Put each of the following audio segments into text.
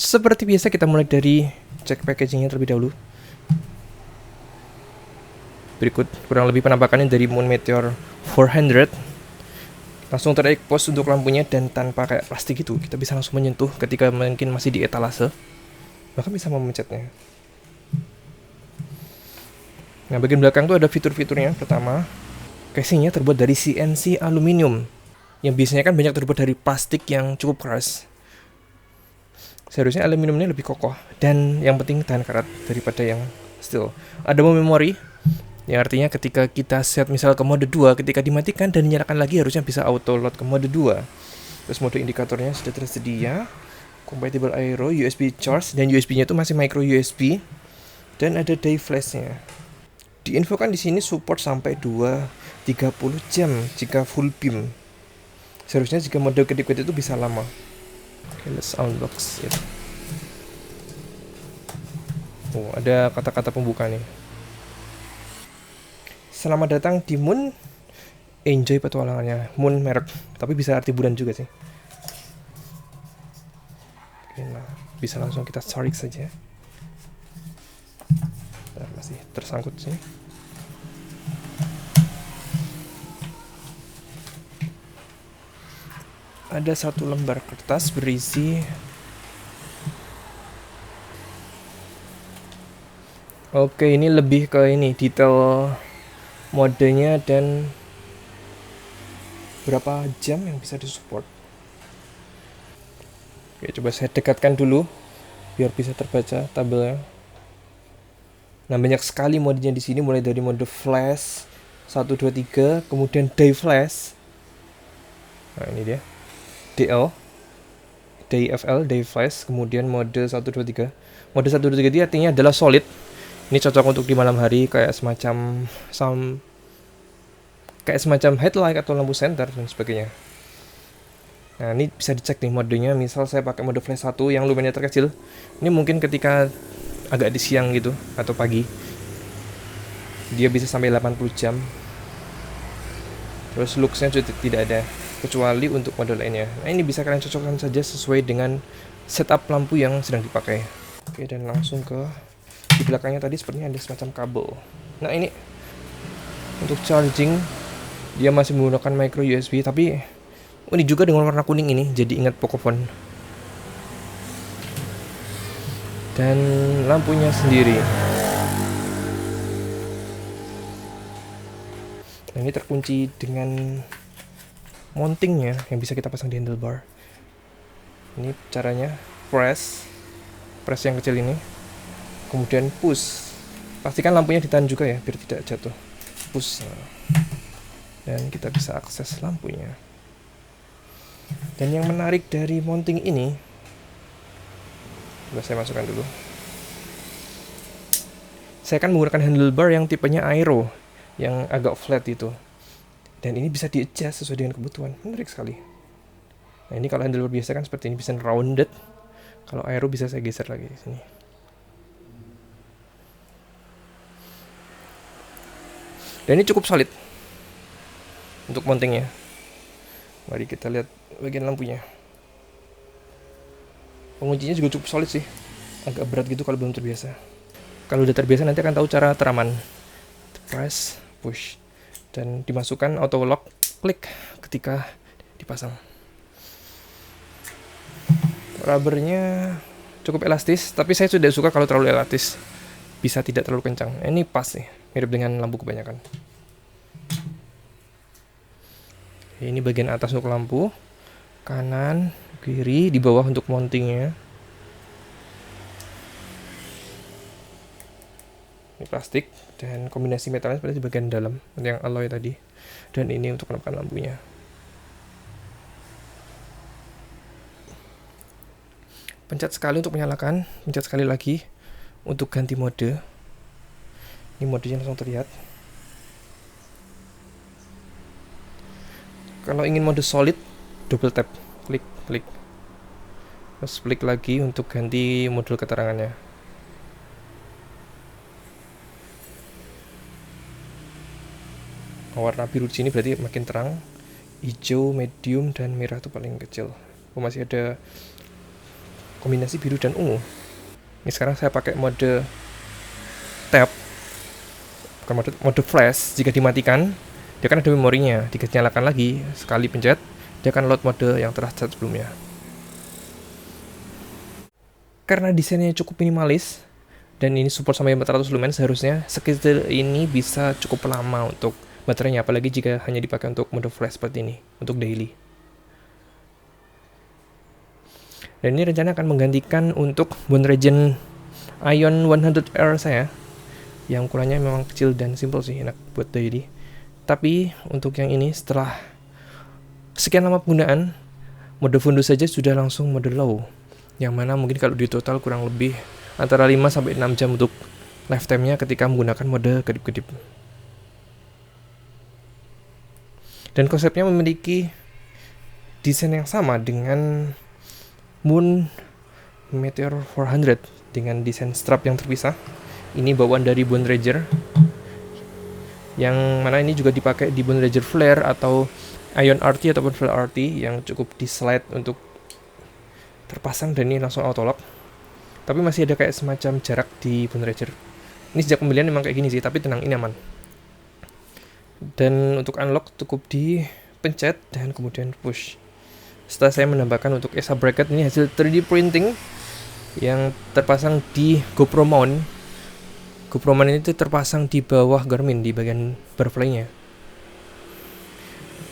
Seperti biasa kita mulai dari cek packagingnya terlebih dahulu. Berikut kurang lebih penampakannya dari Moon Meteor 400. Langsung terekspos untuk lampunya dan tanpa kayak plastik itu, kita bisa langsung menyentuh ketika mungkin masih di etalase. Bahkan bisa memencetnya. Nah, bagian belakang tuh ada fitur-fiturnya. Pertama, casingnya terbuat dari CNC aluminium. Yang biasanya kan banyak terbuat dari plastik yang cukup keras. Seharusnya aluminiumnya lebih kokoh dan yang penting tahan karat daripada yang steel. Ada memori yang artinya ketika kita set misal ke mode 2, ketika dimatikan dan dinyalakan lagi harusnya bisa auto load ke mode 2. Terus mode indikatornya sudah tersedia, compatible aero, USB charge, dan USB-nya itu masih micro USB, dan ada day flash-nya. Diinfokan di sini support sampai 2-30 jam jika full beam. Seharusnya jika mode kedip-kedip itu bisa lama. Oke, let's unbox it. Oh, ada kata-kata pembuka nih. Selamat datang di Moon. Enjoy petualangannya. Moon merek, tapi bisa arti bulan juga sih. Oke, nah, bisa langsung kita tarik saja. Nah, masih tersangkut sini. Ada satu lembar kertas berisi oke, ini lebih ke ini detail modenya dan berapa jam yang bisa disupport. Oke, coba saya dekatkan dulu biar bisa terbaca tabelnya. Nah, banyak sekali modenya di sini, mulai dari mode flash 1 2 3, kemudian day flash. Nah, ini dia. DL, day FL, day flash, kemudian mode 1 2 3. Mode 1 2 3 ini artinya adalah solid. Ini cocok untuk di malam hari kayak semacam headlight atau lampu senter dan sebagainya. Nah, ini bisa dicek nih modenya. Misal saya pakai mode flash 1 yang lumennya terkecil. Ini mungkin ketika agak di siang gitu atau pagi, dia bisa sampai 80 jam. Terus luxnya juga tidak ada, kecuali untuk mode lainnya. Nah, ini bisa kalian cocokkan saja sesuai dengan setup lampu yang sedang dipakai. Oke, dan langsung ke di belakangnya tadi sepertinya ada semacam kabel. Nah, ini untuk charging dia masih menggunakan micro USB, tapi ini juga dengan warna kuning ini, jadi ingat Pocophone. Dan lampunya sendiri. Nah, ini terkunci dengan mountingnya yang bisa kita pasang di handlebar. Ini caranya, press yang kecil ini, kemudian push. Pastikan lampunya ditahan juga ya biar tidak jatuh. Push. Dan kita bisa akses lampunya. Dan yang menarik dari mounting ini, saya masukkan dulu. Saya akan menggunakan handlebar yang tipenya aero, yang agak flat itu. Dan ini bisa di-adjust sesuai dengan kebutuhan. Menarik sekali. Nah, ini kalau handlebar biasa kan seperti ini, bisa rounded. Kalau aero bisa saya geser lagi di sini. Dan ini cukup solid untuk mountingnya. Mari kita lihat bagian lampunya. Penguncinya juga cukup solid sih. Agak berat gitu kalau belum terbiasa. Kalau udah terbiasa nanti akan tahu cara teraman. Press, push, dan dimasukkan auto lock, klik ketika dipasang. Rubbernya cukup elastis, tapi saya sudah suka kalau terlalu elastis. Bisa tidak terlalu kencang. Ini pas nih, mirip dengan lampu kebanyakan. Ini bagian atas untuk lampu, kanan, kiri, di bawah untuk mountingnya. Ini plastik dan kombinasi metalnya seperti di bagian dalam yang alloy tadi. Dan ini untuk menekan lampunya. Pencet sekali untuk menyalakan, pencet sekali lagi untuk ganti mode. Ini modenya langsung terlihat. Kalau ingin mode solid, double tap, klik. Terus klik lagi untuk ganti modul keterangannya. Warna biru di sini berarti makin terang, hijau, medium, dan merah itu paling kecil. Masih ada kombinasi biru dan ungu. Ini sekarang saya pakai mode tab, bukan mode flash. Jika dimatikan, dia kan ada memorinya. Jika dinyalakan lagi, sekali pencet, dia akan load mode yang telah set sebelumnya. Karena desainnya cukup minimalis, dan ini support sampai 400 lumen, seharusnya sekecil ini bisa cukup lama untuk baterainya, apalagi jika hanya dipakai untuk mode flash seperti ini, untuk daily. Dan ini rencana akan menggantikan untuk Bond Regen Ion 100R saya, yang ukurannya memang kecil dan simple sih, enak buat daily. Tapi untuk yang ini, setelah sekian lama penggunaan, mode Fundus saja sudah langsung mode low, yang mana mungkin kalau di total kurang lebih antara 5-6 jam untuk lifetime-nya ketika menggunakan mode kedip-kedip. Dan konsepnya memiliki desain yang sama dengan Moon Meteor 400 dengan desain strap yang terpisah. Ini bawaan dari Bond Ranger, yang mana ini juga dipakai di Bond Ranger Flare atau Ion RT ataupun Flare RT, yang cukup di slide untuk terpasang dan ini langsung auto lock. Tapi masih ada kayak semacam jarak di Bond Ranger. Ini sejak pembelian memang kayak gini sih, tapi tenang, ini aman. Dan untuk unlock cukup dipencet dan kemudian push. Setelah saya menambahkan untuk ESA bracket, ini hasil 3D printing yang terpasang di GoPro mount. GoPro mount ini terpasang di bawah Garmin di bagian barfly-nya.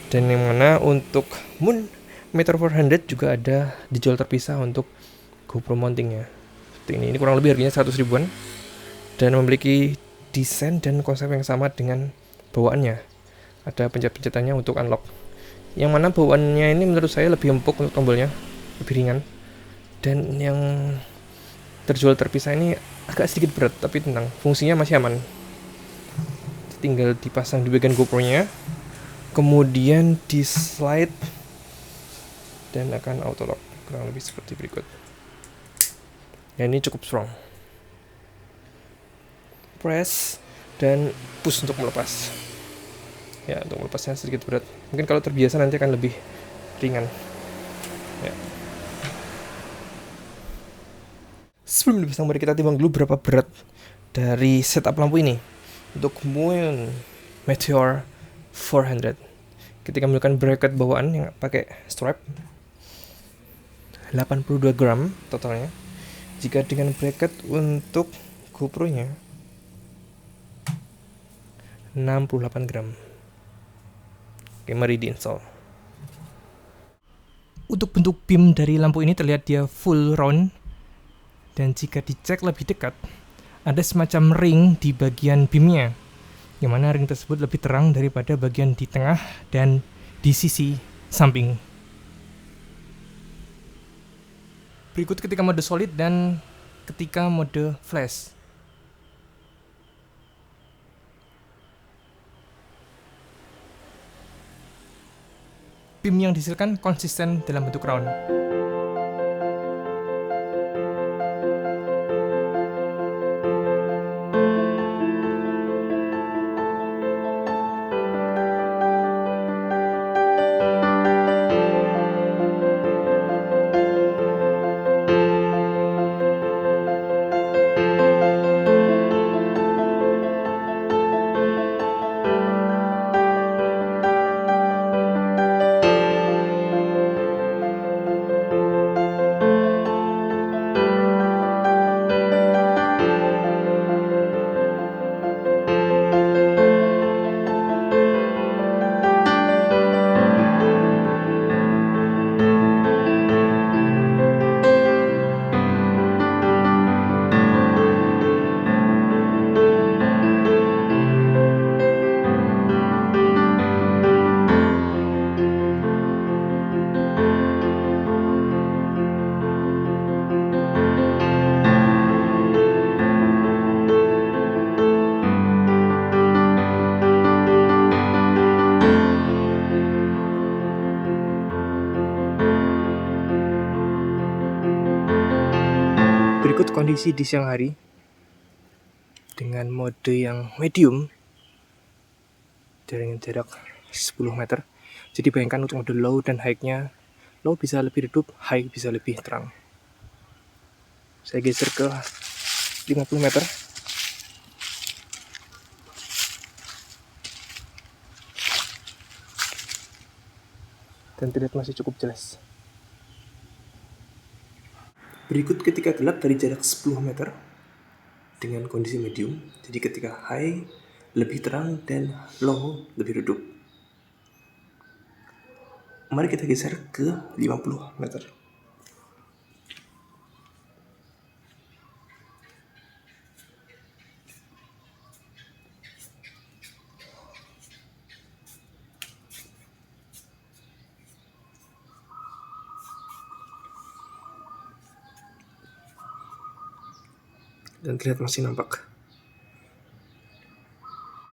Dan yang mana untuk Moon Meteor 400 juga ada dijual terpisah untuk GoPro mountingnya. Ini kurang lebih harganya 100 ribuan dan memiliki desain dan konsep yang sama dengan bawaannya. Ada pencet-pencetannya untuk unlock, yang mana bawaannya ini menurut saya lebih empuk untuk tombolnya, lebih ringan. Dan yang terjual terpisah ini agak sedikit berat, tapi tenang, fungsinya masih aman. Tinggal dipasang di bagian GoPro-nya, kemudian di slide dan akan auto lock, kurang lebih seperti berikut. Ya, ini cukup strong. Press dan push untuk melepas. Ya, untuk melepasnya sedikit berat. Mungkin kalau terbiasa nanti akan lebih ringan. Ya. Sebelum dipasang, mari kita timbang dulu berapa berat dari setup lampu ini untuk Moon Meteor 400. Ketika menggunakan bracket bawaan yang pakai strap, 82 gram totalnya. Jika dengan bracket untuk GoPro-nya, 68 gram. Oke, mari diinstal. Untuk bentuk beam dari lampu ini terlihat dia full round, dan jika dicek lebih dekat, ada semacam ring di bagian beamnya, yang mana ring tersebut lebih terang daripada bagian di tengah dan di sisi samping. Berikut ketika mode solid dan ketika mode flash. Beam yang dihasilkan konsisten dalam bentuk round. Berikut kondisi di siang hari dengan mode yang medium dengan jarak 10 meter. Jadi bayangkan untuk mode low dan high-nya, low bisa lebih redup, high bisa lebih terang. Saya geser ke 50 meter. Dan terlihat masih cukup jelas. Berikut ketika gelap dari jarak 10 meter dengan kondisi medium. Jadi ketika high lebih terang dan low lebih redup. Mari kita geser ke 50 meter. Dan terlihat masih nampak